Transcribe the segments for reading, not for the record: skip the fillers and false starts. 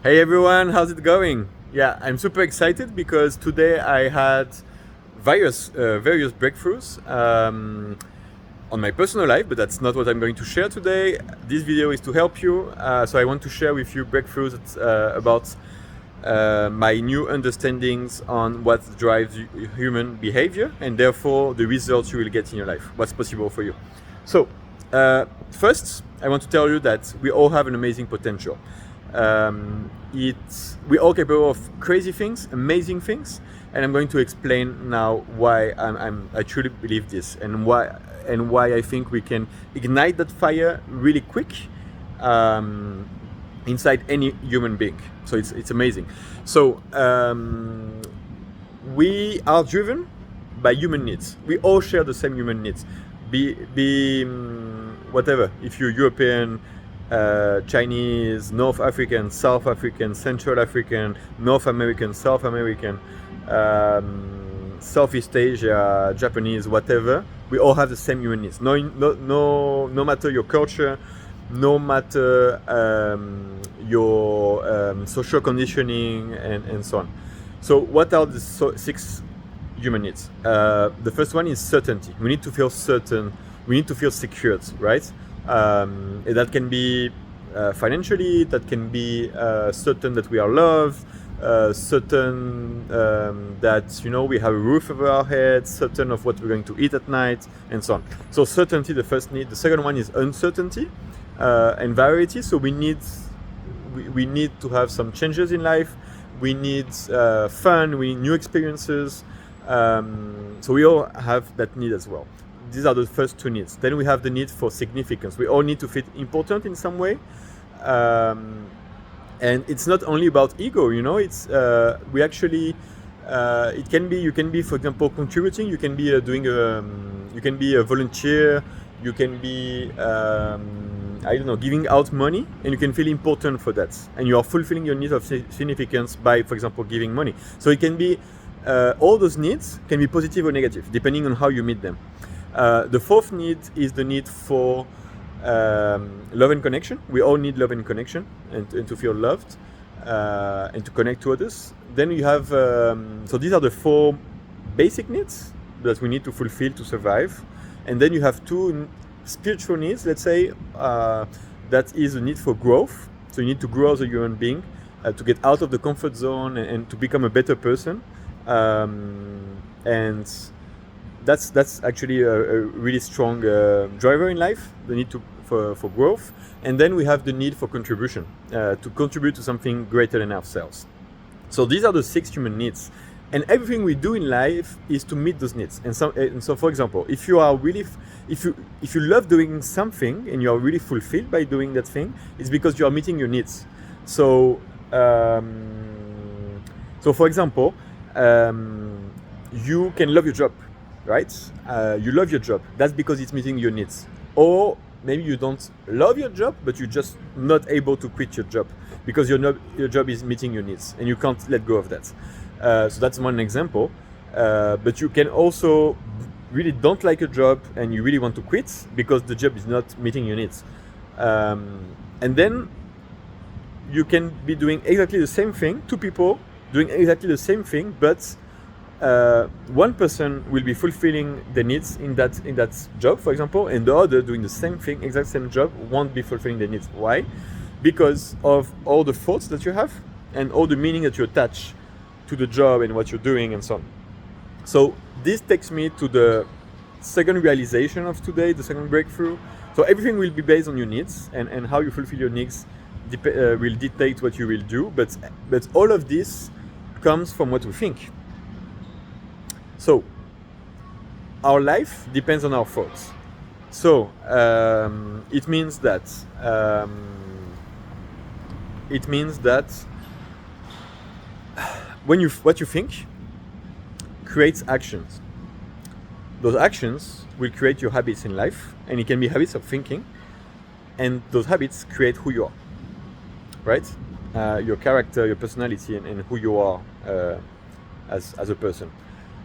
Hey everyone, how's it going? Yeah, I'm super excited because today I had various breakthroughs on my personal life, but that's not what I'm going to share today. This video is to help you, so I want to share with you breakthroughs about my new understandings on what drives human behavior and therefore the results you will get in your life, what's possible for you. So, first, I want to tell you that we all have an amazing potential. We're all capable of crazy things, amazing things, and I'm going to explain now why I truly believe this and why I think we can ignite that fire really quick inside any human being. So it's amazing. So we are driven by human needs. We all share the same human needs. Be whatever. If you're European, Chinese, North African, South African, Central African, North American, South American, Southeast Asia, Japanese, whatever, we all have the same human needs. No matter your culture, no matter your social conditioning and so on. So what are the six human needs? The first one is certainty. We need to feel certain. We need to feel secured, right? That can be financially, that can be certain that we are loved, certain that we have a roof over our heads, certain of what we're going to eat at night, and so on. So certainty, the first need. The second one is uncertainty and variety. So we need to have some changes in life. We need fun. We need new experiences. So we all have that need as well. These are the first two needs. Then we have the need for significance. We all need to feel important in some way. And it's not only about ego, it's we actually it can be, you can be, for example, contributing. You can be you can be a volunteer. You can be I don't know, giving out money, and you can feel important for that, and you are fulfilling your need of significance by, for example, giving money. So it can be all those needs can be positive or negative depending on how you meet them. The fourth need is the need for love and connection. We all need love and connection, and to feel loved and to connect to others. Then you have so these are the four basic needs that we need to fulfill to survive. And then you have two spiritual needs, let's say, that is a need for growth. So you need to grow as a human being, to get out of the comfort zone and to become a better person. And that's actually a really strong driver in life, the need for growth. And then we have the need for contribution, to contribute to something greater than ourselves. So these are the six human needs. And everything we do in life is to meet those needs. And so, for example, if you love doing something and you are really fulfilled by doing that thing, it's because you are meeting your needs. So, for example, you can love your job, right? You love your job. That's because it's meeting your needs. Or maybe you don't love your job, but you're just not able to quit your job because your job is meeting your needs and you can't let go of that. So that's one example. But you can also really don't like a job and you really want to quit because the job is not meeting your needs. And then you can be doing exactly the same thing, two people doing exactly the same thing, but one person will be fulfilling the needs in that job, for example, and the other doing the same thing, exact same job, won't be fulfilling the needs. Why? Because of all the thoughts that you have and all the meaning that you attach to the job and what you're doing and so on. So this takes me to the second realization of today, the second breakthrough. So everything will be based on your needs, and how you fulfill your needs will dictate what you will do. But all of this comes from what we think. So our life depends on our thoughts. So it means that what you think creates actions. Those actions will create your habits in life, and it can be habits of thinking, and those habits create who you are, right? Your character, your personality, and who you are as a person.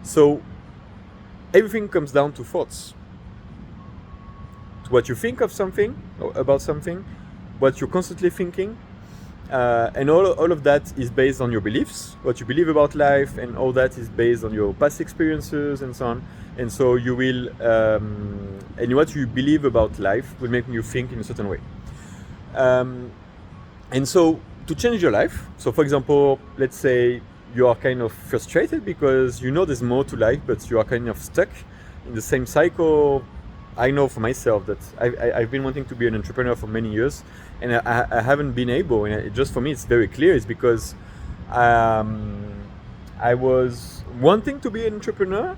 So everything comes down to thoughts. To what you think of something or about something, what you're constantly thinking, And all of that is based on your beliefs, what you believe about life, and all that is based on your past experiences and so on. And so you will, and what you believe about life will make you think in a certain way. And so to change your life, so for example, let's say you are kind of frustrated because you know there's more to life, but you are kind of stuck in the same cycle. I know for myself that I've been wanting to be an entrepreneur for many years, and I haven't been able. And just for me, it's very clear. It's because I was wanting to be an entrepreneur,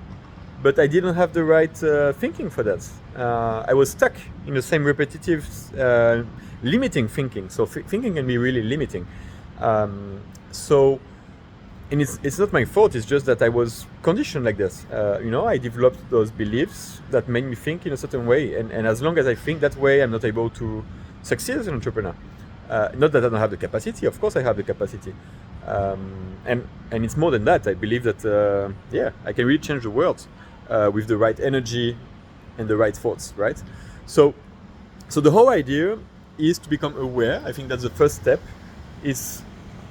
but I didn't have the right thinking for that. I was stuck in the same repetitive, limiting thinking. So thinking can be really limiting. And it's not my fault, it's just that I was conditioned like this. I developed those beliefs that made me think in a certain way. And as long as I think that way, I'm not able to succeed as an entrepreneur. Not that I don't have the capacity, of course I have the capacity. And it's more than that. I believe that, I can really change the world with the right energy and the right thoughts, right? So the whole idea is to become aware. I think that's the first step, is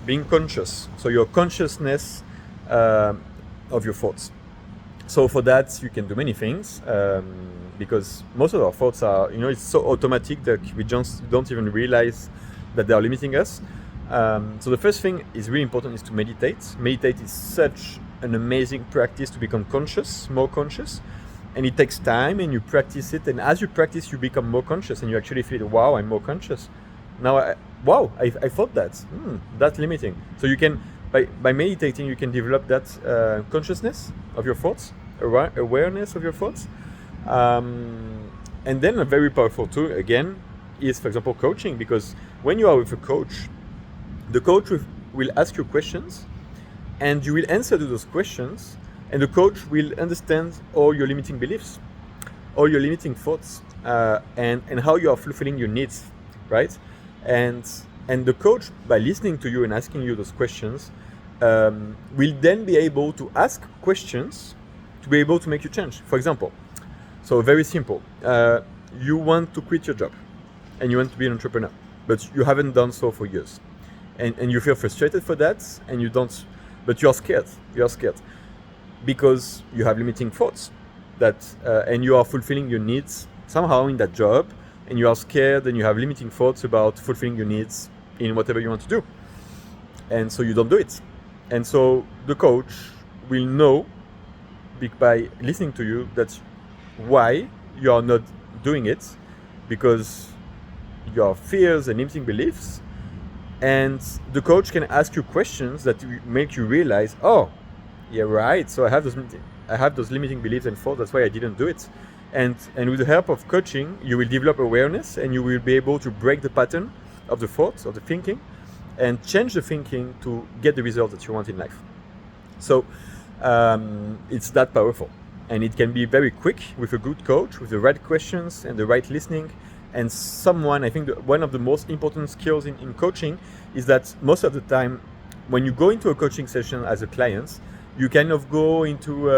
being conscious. So your consciousness of your thoughts. So for that, you can do many things, because most of our thoughts are, it's so automatic that we just don't even realize that they are limiting us. So the first thing is really important is to meditate. Meditate is such an amazing practice to become conscious, more conscious. And it takes time, and you practice it. And as you practice, you become more conscious, and you actually feel, wow, I'm more conscious. Now, I thought that's limiting. So you can, by meditating, you can develop that consciousness of your thoughts, awareness of your thoughts. And then a very powerful tool, again, is, for example, coaching. Because when you are with a coach, the coach will ask you questions, and you will answer to those questions, and the coach will understand all your limiting beliefs, all your limiting thoughts, and how you are fulfilling your needs, right? And the coach, by listening to you and asking you those questions, will then be able to ask questions to be able to make you change. For example, so very simple, you want to quit your job and you want to be an entrepreneur, but you haven't done so for years, and you feel frustrated for that, and you don't, but you're scared because you have limiting thoughts that, and you are fulfilling your needs somehow in that job, and you are scared, and you have limiting thoughts about fulfilling your needs in whatever you want to do. And so you don't do it. And so the coach will know by listening to you that's why you are not doing it, because your fears and limiting beliefs. And the coach can ask you questions that make you realize, oh, yeah, right. So I have those limiting beliefs and thoughts. That's why I didn't do it. And with the help of coaching, you will develop awareness, and you will be able to break the pattern of the thoughts, of the thinking, and change the thinking to get the result that you want in life. So it's that powerful, and it can be very quick with a good coach, with the right questions and the right listening. And someone, I think one of the most important skills in coaching is that most of the time, when you go into a coaching session as a client, you kind of go into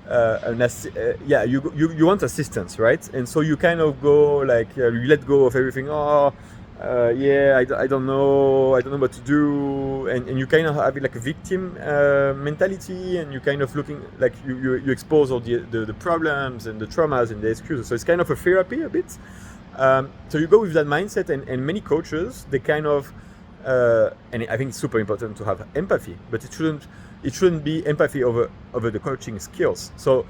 you want assistance, right? And so you kind of go like, you let go of everything. I don't know what to do, and you kind of have like a victim mentality, and you kind of looking like you expose all the problems and the traumas and the excuses. So it's kind of a therapy a bit. So you go with that mindset, and many coaches, they kind of, and I think it's super important to have empathy, but it shouldn't be empathy over the coaching skills. So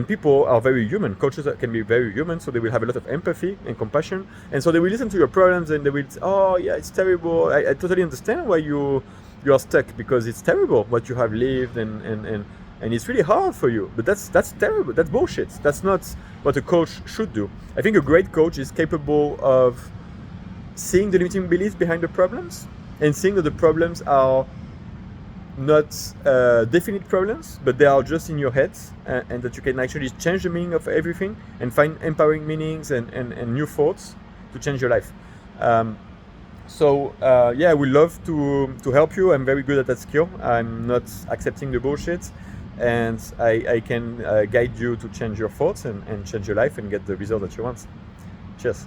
people are very human. Coaches can be very human, so they will have a lot of empathy and compassion, and so they will listen to your problems, and they will say, oh yeah, it's terrible. I totally understand why you are stuck, because it's terrible what you have lived, and it's really hard for you. But that's terrible. That's bullshit. That's not what a coach should do. I think a great coach is capable of seeing the limiting beliefs behind the problems, and seeing that the problems are not definite problems, but they are just in your head, and that you can actually change the meaning of everything and find empowering meanings and new thoughts to change your life. I would love to help you. I'm very good at that skill. I'm not accepting the bullshit, and I can guide you to change your thoughts and change your life and get the result that you want. Cheers.